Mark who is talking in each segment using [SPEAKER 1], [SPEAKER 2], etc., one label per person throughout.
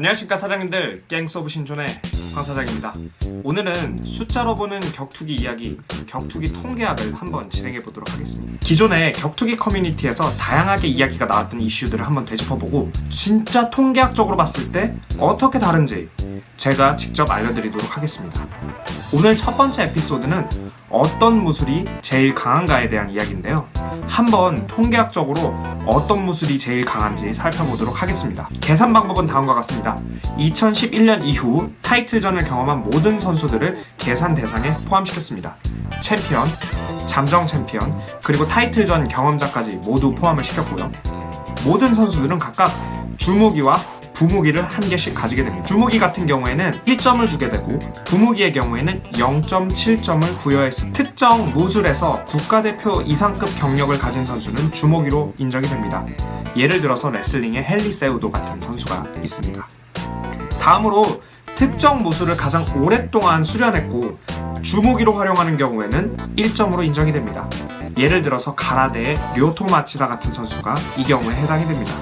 [SPEAKER 1] 안녕하십니까 사장님들, 갱스 오브 신촌의 황 사장입니다. 오늘은 숫자로 보는 격투기 이야기, 격투기 통계학을 한번 진행해 보도록 하겠습니다. 기존의 격투기 커뮤니티에서 다양하게 이야기가 나왔던 이슈들을 한번 되짚어보고 진짜 통계학적으로 봤을 때 어떻게 다른지 제가 직접 알려드리도록 하겠습니다. 오늘 첫 번째 에피소드는 어떤 무술이 제일 강한가에 대한 이야기인데요. 한번 통계학적으로 어떤 무술이 제일 강한지 살펴보도록 하겠습니다. 계산 방법은 다음과 같습니다. 2011년 이후 타이틀전을 경험한 모든 선수들을 계산 대상에 포함시켰습니다. 챔피언, 잠정 챔피언, 그리고 타이틀전 경험자까지 모두 포함을 시켰고요. 모든 선수들은 각각 주무기와 부무기를 한 개씩 가지게 됩니다. 주무기 같은 경우에는 1점을 주게 되고 부무기의 경우에는 0.7점을 부여했습니다. 특정 무술에서 국가대표 이상급 경력을 가진 선수는 주무기로 인정이 됩니다. 예를 들어서 레슬링의 헨리 세우도 같은 선수가 있습니다. 다음으로 특정 무술을 가장 오랫동안 수련했고 주무기로 활용하는 경우에는 1점으로 인정이 됩니다. 예를 들어서 가라데의 료토 마치다 같은 선수가 이 경우에 해당이 됩니다.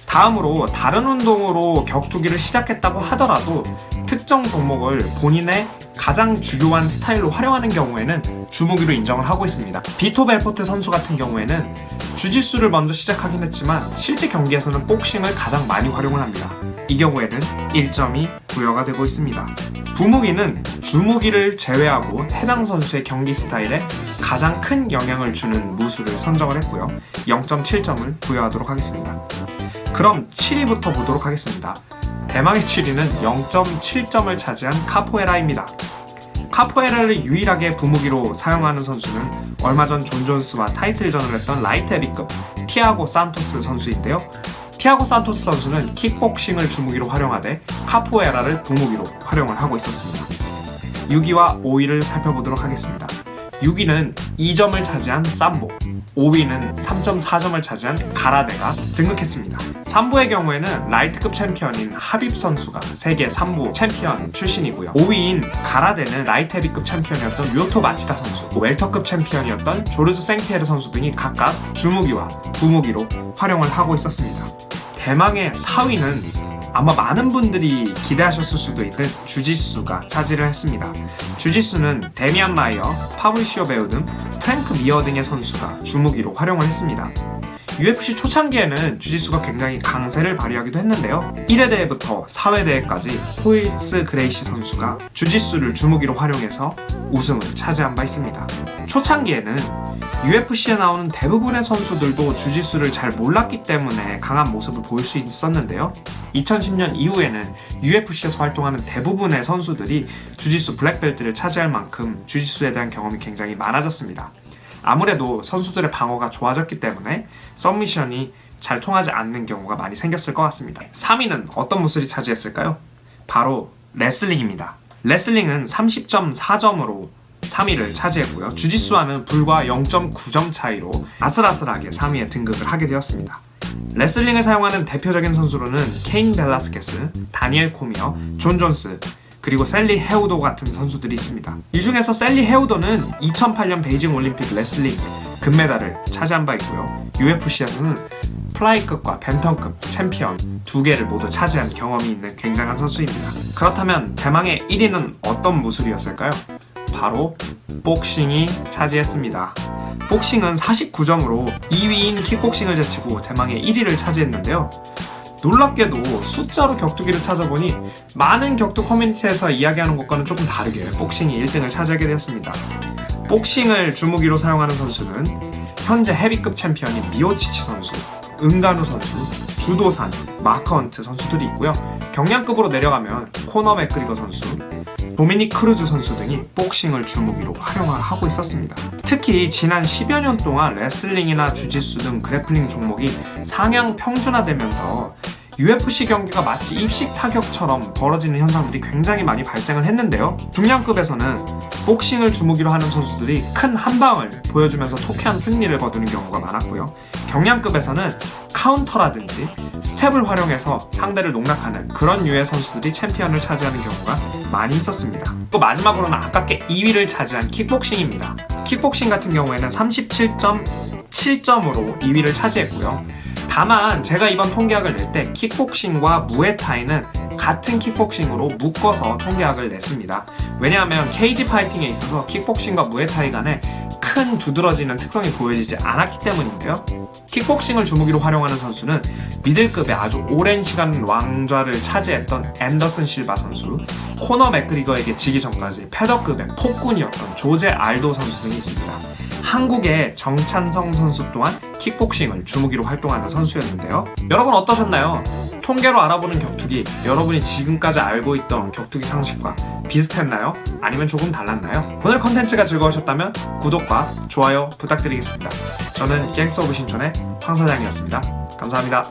[SPEAKER 1] 다음으로 다른 운동으로 격투기를 시작했다고 하더라도 특정 종목을 본인의 가장 주요한 스타일로 활용하는 경우에는 주무기로 인정을 하고 있습니다. 비토 벨포트 선수 같은 경우에는 주짓수를 먼저 시작하긴 했지만 실제 경기에서는 복싱을 가장 많이 활용을 합니다. 이 경우에는 1점이 부여가 되고 있습니다. 부무기는 주무기를 제외하고 해당 선수의 경기 스타일에 가장 큰 영향을 주는 무술을 선정을 했고요. 0.7점을 부여하도록 하겠습니다. 그럼 7위부터 보도록 하겠습니다. 대망의 7위는 0.7점을 차지한 카포에라입니다. 카포에라를 유일하게 부무기로 사용하는 선수는 얼마 전 존 존스와 타이틀전을 했던 라이트 헤비급 티아고 산토스 선수인데요. 티아고 산토스 선수는 킥복싱을 주무기로 활용하되 카포에라를 부무기로 활용을 하고 있었습니다. 6위와 5위를 살펴보도록 하겠습니다. 6위는 2점을 차지한 삼보, 5위는 3.4점을 차지한 가라데가 등극했습니다. 삼보의 경우에는 라이트급 챔피언인 하빕 선수가 세계 삼보 챔피언 출신이고요. 5위인 가라데는 라이트 헤비급 챔피언이었던 료토 마치다 선수, 웰터급 챔피언이었던 조르즈 생피에르 선수 등이 각각 주무기와 부무기로 활용을 하고 있었습니다. 대망의 4위는 아마 많은 분들이 기대하셨을 수도 있는 주짓수가 차지를 했습니다. 주짓수는 데미안 마이어, 파브리시오 베우 등 프랭크 미어 등의 선수가 주무기로 활용을 했습니다. UFC 초창기에는 주짓수가 굉장히 강세를 발휘하기도 했는데요. 1회 대회부터 4회 대회까지 호일스 그레이시 선수가 주짓수를 주무기로 활용해서 우승을 차지한 바 있습니다. 초창기에는 UFC에 나오는 대부분의 선수들도 주짓수를 잘 몰랐기 때문에 강한 모습을 보일 수 있었는데요. 2010년 이후에는 UFC에서 활동하는 대부분의 선수들이 주짓수 블랙벨트를 차지할 만큼 주짓수에 대한 경험이 굉장히 많아졌습니다. 아무래도 선수들의 방어가 좋아졌기 때문에 서미션이 잘 통하지 않는 경우가 많이 생겼을 것 같습니다. 3위는 어떤 무술이 차지했을까요? 바로 레슬링입니다. 레슬링은 30.4점으로 3위를 차지했고요. 주짓수와는 불과 0.9점 차이로 아슬아슬하게 3위에 등극을 하게 되었습니다. 레슬링을 사용하는 대표적인 선수로는 케인 벨라스케스, 다니엘 코미어, 존 존스, 그리고 셀리 헤우도 같은 선수들이 있습니다. 이 중에서 셀리 헤우도는 2008년 베이징 올림픽 레슬링 금메달을 차지한 바 있고요. UFC에서는 플라이급과 벤턴급 챔피언 2개를 모두 차지한 경험이 있는 굉장한 선수입니다. 그렇다면 대망의 1위는 어떤 무술이었을까요? 바로 복싱이 차지했습니다. 복싱은 49점으로 2위인 킥복싱을 제치고 대망의 1위를 차지했는데요. 놀랍게도 숫자로 격투기를 찾아보니 많은 격투 커뮤니티에서 이야기하는 것과는 조금 다르게 복싱이 1등을 차지하게 되었습니다. 복싱을 주무기로 사용하는 선수는 현재 헤비급 챔피언인 미오치치 선수, 은간우 선수, 주도산, 마크 헌트 선수들이 있고요. 경량급으로 내려가면 코너 맥그리거 선수, 도미닉 크루즈 선수 등이 복싱을 주무기로 활용을 하고 있었습니다. 특히 지난 10여 년 동안 레슬링이나 주짓수 등 그래플링 종목이 상향 평준화되면서 UFC 경기가 마치 입식 타격처럼 벌어지는 현상들이 굉장히 많이 발생을 했는데요. 중량급에서는 복싱을 주무기로 하는 선수들이 큰 한방을 보여주면서 통쾌한 승리를 거두는 경우가 많았고요. 경량급에서는 카운터라든지 스텝을 활용해서 상대를 농락하는 그런 류의 선수들이 챔피언을 차지하는 경우가 많이 있었습니다. 또 마지막으로는 아깝게 2위를 차지한 킥복싱입니다. 킥복싱 같은 경우에는 37.7점으로 2위를 차지했고요. 다만 제가 이번 통계학을 낼 때 킥복싱과 무에타이는 같은 킥복싱으로 묶어서 통계학을 냈습니다. 왜냐하면 케이지 파이팅에 있어서 킥복싱과 무에타이 간에 큰 두드러지는 특성이 보여지지 않았기 때문인데요. 킥복싱을 주무기로 활용하는 선수는 미들급에 아주 오랜 시간 왕좌를 차지했던 앤더슨 실바 선수, 코너 맥그리거에게 지기 전까지 패더급의 폭군이었던 조제 알도 선수 등이 있습니다. 한국의 정찬성 선수 또한 킥복싱을 주무기로 활동하는 선수였는데요. 여러분 어떠셨나요? 통계로 알아보는 격투기, 여러분이 지금까지 알고 있던 격투기 상식과 비슷했나요? 아니면 조금 달랐나요? 오늘 컨텐츠가 즐거우셨다면 구독과 좋아요 부탁드리겠습니다. 저는 갱스 오브 신촌의 황 사장이었습니다. 감사합니다.